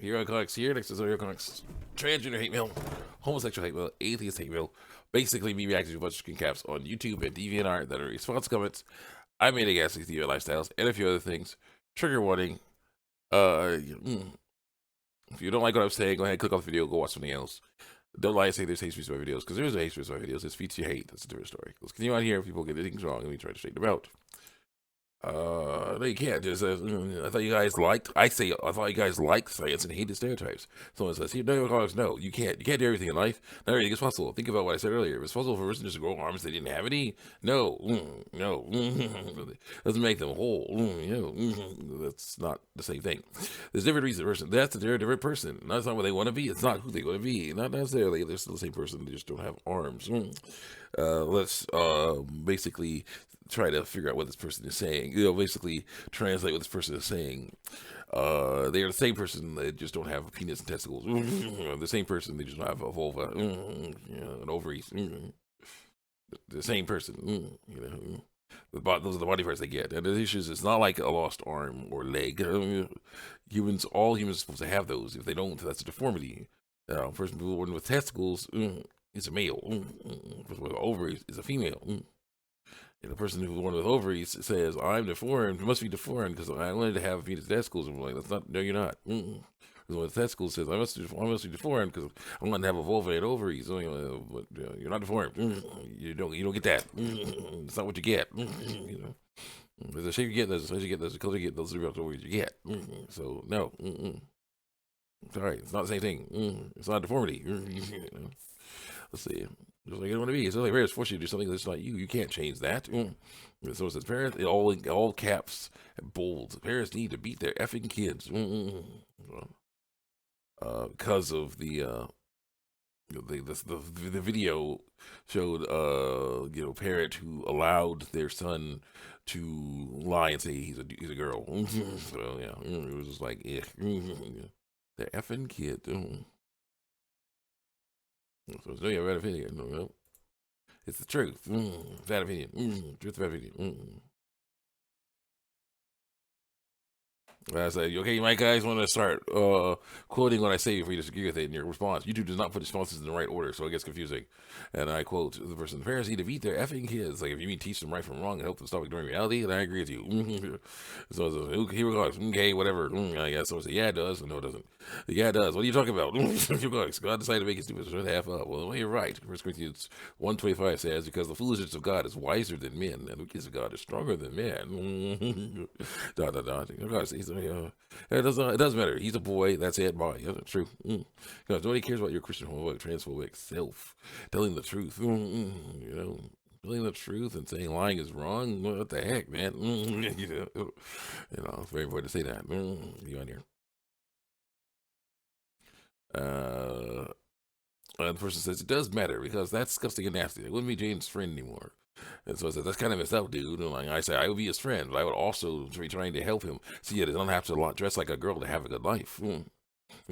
Hero Comics here. Next is Hero Comics. Transgender hate mail, homosexual hate mail, atheist hate mail. Basically, me reacting to a bunch of screen caps on YouTube and DeviantArt that are response comments. I made a gas TV lifestyles and a few other things. Trigger warning. If you don't like what I'm saying, go ahead, click off the video, go watch something else. Don't lie and say there's hate speech in my videos, because there's a hate speech in my videos. It's feeds you hate. That's a different story. Let's continue on here. If people get things wrong, let me try to straighten them out. No, you can't. Just I thought you guys liked. I thought you guys liked science and hated stereotypes. Someone says, "Here, no, you can't. You can't do everything in life. Not everything is possible. Think about what I said earlier. If it's possible for a person just to grow arms they didn't have any. No, no, doesn't make them whole. That's not the same thing. There's different reasons. Person. That's a different person. That's not what they want to be. It's not who they want to be. Not necessarily. They're still the same person. They just don't have arms. Let's basically try to figure out what this person is saying. Basically translate what this person is saying. They are the same person. They just don't have a penis and testicles. The same person. They just don't have a vulva and ovaries. The same person. Those are the body parts they get. And the issue is, it's not like a lost arm or leg. All humans are supposed to have those. If they don't, that's a deformity. Person born with testicles is a male. Person with ovaries is a female. And the person who's born with ovaries says, "I'm deformed, must be deformed because I wanted to have penis testicles." I'm like, "That's not. No, you're not." Because when the testicles says, "I must be deformed because I want to have a vulva and ovaries," but you're not deformed. You don't get that. It's not what you get. There's a shape you get, there's a size you get, there's a color you get, those are the ovaries you get. So no. Sorry, it's not the same thing. It's not a deformity. Let's see. Just like you don't want to be. It's like parents force you to do something that's not you. You can't change that. So it says parents, all caps, bold. Parents need to beat their effing kids. Because of the video showed parent who allowed their son to lie and say he's a girl. So yeah, it was just like their effing kid. So it's a bad opinion. No. It's the truth. Bad opinion. Truth, bad opinion. I say, okay, you might guys want to start quoting what I say if you disagree with it in your response. YouTube does not put responses in the right order, so it gets confusing. And I quote the person: "The parents need to beat their effing kids. Like, if you mean teach them right from wrong and help them stop ignoring reality, then I agree with you." So here we go. Okay, whatever. I guess someone say, "Yeah, it does." No, it doesn't. "Yeah, it does." "What are you talking about?" God decided to make it stupid, so half up. Well, you're right. 1 Corinthians 1:25 says, "Because the foolishness of God is wiser than men, and the weakness of God is stronger than men." It doesn't matter. He's a boy. That's it. Boy, that's true. Because nobody cares about your Christian homophobic, transphobic self. Telling the truth. Telling the truth and saying lying is wrong. What the heck, man? It's very important to say that. You on here? The person says it does matter because that's disgusting and nasty. It wouldn't be James' friend anymore. And so I said, "That's kind of messed up, dude." And like I say, I would be his friend, but I would also be trying to help him see that he doesn't have to dress like a girl to have a good life. And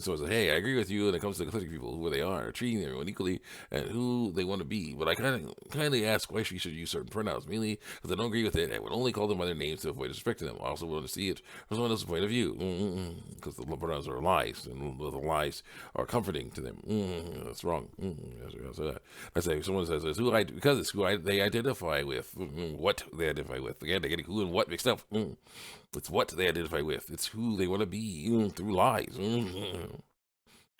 so I said, "Hey, I agree with you when it comes to eclectic people, who they are, treating everyone equally and who they want to be. But I kindly ask why she should use certain pronouns, mainly because I don't agree with it. I would only call them by their names to avoid disrespecting them. I also want to see it from someone else's point of view, because the pronouns are lies, and the lies are comforting to them. That's wrong. I say, someone says, because it's who they identify with, what they identify with. Again, they're getting who and what mixed up. It's what they identify with. It's who they want to be through lies.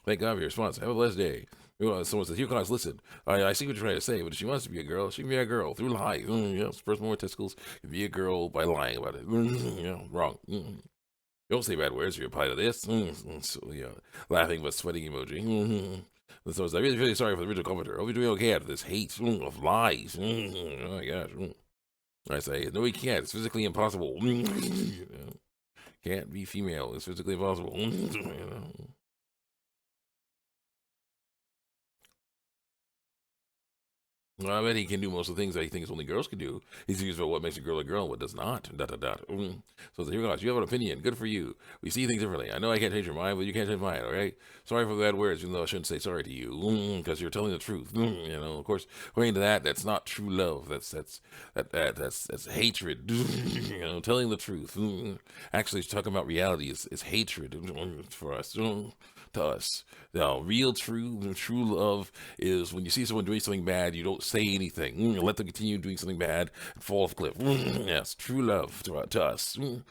Thank God for your response. Have a blessed day." Someone says, "Here, guys, listen. I see what you're trying to say, but if she wants to be a girl, she can be a girl through lies. First more testicles can be a girl by lying about it. Wrong. Don't say bad words if you apply to this." So, laughing but sweating emoji. And so I'm really sorry for the original commenter. I hope you're doing okay after this hate of lies. Oh my gosh. I say, "No, he can't. It's physically impossible." Can't be female. It's physically impossible. Well, I bet he can do most of the things that he thinks only girls can do. He's used about what makes a girl a girl and what does not. Dot, dot, dot. So here we go. You have an opinion. Good for you. We see things differently. I know I can't change your mind, but you can't change mine, okay? Sorry for the bad words, even though I shouldn't say sorry to you, because you're telling the truth. You know, of course, according to that, that's not true love. That's hatred. You know, telling the truth. Actually, talking about reality is hatred for us. To us. Now, real true love is when you see someone doing something bad, you don't say anything. Let them continue doing something bad and fall off a cliff. Yes, true love to us. You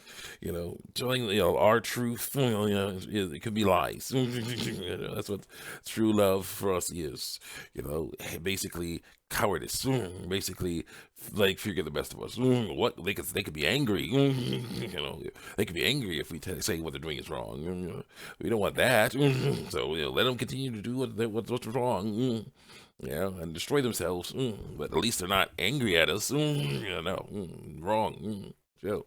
know, telling our truth. It could be lies. That's what true love for us is. You know, basically cowardice. Basically, like fear get the best of us. What they could be angry. You know, they could be angry if we say what they're doing is wrong. We don't want that. So let them continue to do what's wrong. Yeah, and destroy themselves. But at least they're not angry at us. No, wrong. So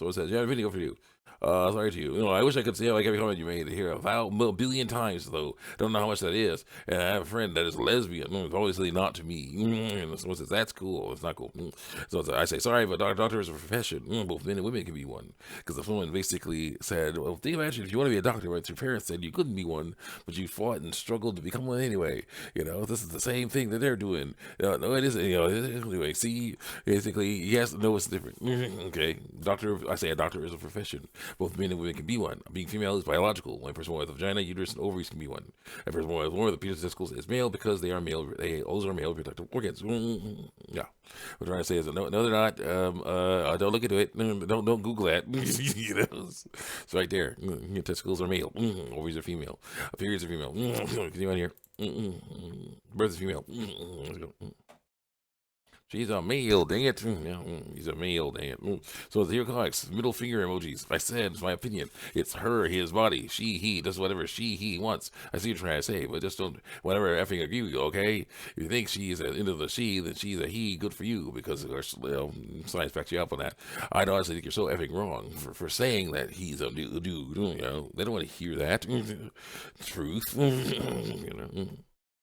it says, yeah, video for you. Sorry to you. You know, I wish I could say like every comment you made here a billion times, though. Don't know how much that is. And I have a friend that is lesbian. It's obviously not to me. And someone says, that's cool. It's not cool. So I say, sorry, but doctor is a profession. Both men and women can be one. Because if someone basically said, well, think about it, if you want to be a doctor, but your parents said you couldn't be one, but you fought and struggled to become one anyway. You know, this is the same thing that they're doing. No, it isn't. You know, anyway, see, basically, yes, no, it's different. Okay, doctor, I say a doctor is a profession. Both men and women can be one. Being female is biological. One person with a vagina, uterus, and ovaries can be one. A person with one of the penis testicles is male because they are male. Those are male reproductive organs. Yeah. What I'm trying to say is no, they're not. Don't look into it. Don't Google that. You know, it's right there. Your testicles are male. Ovaries are female. Periods are female. Can you on here? Birth is female. She's a male, dang it. He's a male, dang it. So here comes middle finger emojis. I said, it's my opinion. It's her, his body. She, he, does whatever she, he wants. I see what you're trying to say, but just don't, whatever effing agree with you, okay? If you think she is into the she, then she's a he, good for you, because science backs you up on that. I honestly think you're so effing wrong for saying that he's a dude. You know, they don't want to hear that. Truth. You know.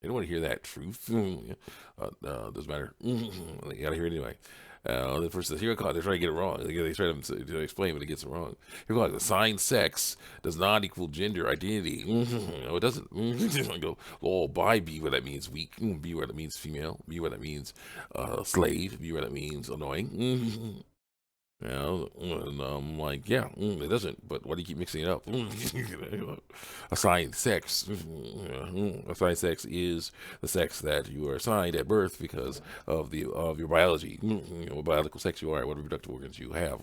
They don't want to hear that truth. Doesn't matter. They gotta hear it anyway. The person says, here they're trying to get it wrong. They try to explain, but it gets it wrong. Here the sign sex does not equal gender identity. No, it doesn't. Go, oh, by B where that means weak, B where that means female, B where that means slave, B where that means annoying. You know, and I'm like, yeah, it doesn't. But why do you keep mixing it up? Assigned sex. Assigned sex is the sex that you are assigned at birth because of your biology. What biological sex you are, what reproductive organs you have.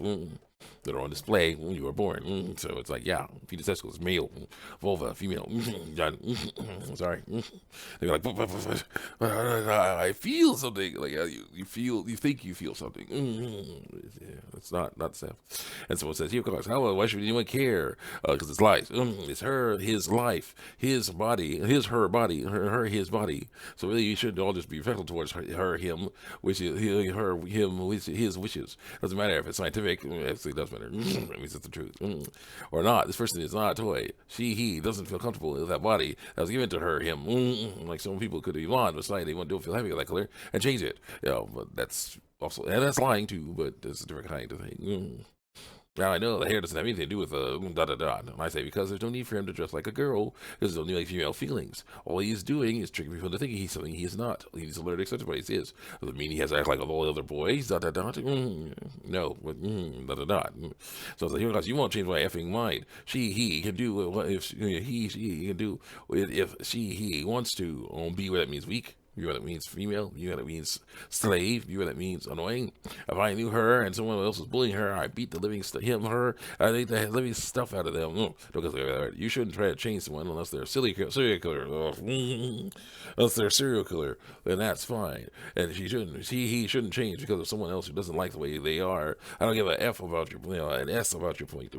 That are on display when you were born. So it's like, yeah, fetus testicles, male, vulva, female. Sorry. They're like, I feel something. Like you think you feel something. It's not the same. And someone says, here comes, why should anyone care? Because it's life. It's her, his life, his body, her body, her, his body. So really, you shouldn't all just be respectful towards her, him, which is her, him, his wishes. Doesn't matter if it's scientific. It does matter. It means it's the truth. Or not. This person is not a toy. She, he doesn't feel comfortable with that body that was given to her, him. Like some people could be blonde, but slightly they don't feel happy with that color and change it. You know, but that's also, and that's lying too, but it's a different kind of thing. Now I know the hair doesn't have anything to do with And I say because there's no need for him to dress like a girl, because there's no like female feelings. All he's doing is tricking people into thinking he's something he is not. He needs to learn to accept what he is. Doesn't mean he has to act like all the other boys. No, but So here goes. You won't change my effing mind. She, he can do what if he, she can do if she, he wants to. Be where that means weak. You know what it means female. You know what it means slave. You know what it means annoying. If I knew her and someone else was bullying her, I beat the living her. I think the living stuff out of them. You shouldn't try to change someone unless they're a serial killer. Unless they're a serial killer, then that's fine. And he shouldn't change because of someone else who doesn't like the way they are. I don't give an F about an S about your point.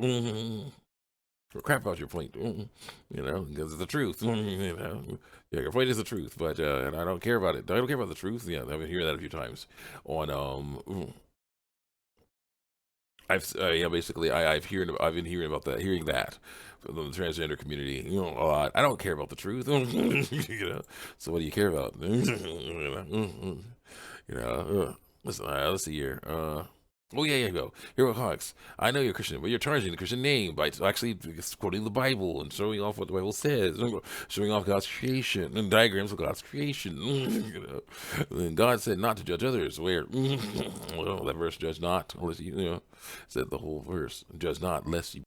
Or crap about your point, because it's the truth. Yeah, your point is the truth, but and I don't care about it. I don't care about the truth. Yeah, I've been hearing that a few times on I've been hearing that from the transgender community, a lot. I don't care about the truth, So what do you care about? Listen, let's see here. Oh yeah, you go. Hero Hawks. I know you're Christian, but you're targeting the Christian name by actually quoting the Bible and showing off what the Bible says, showing off God's creation and diagrams of God's creation. And God said not to judge others. Where well, that verse, judge not, unless said the whole verse, judge not, lest you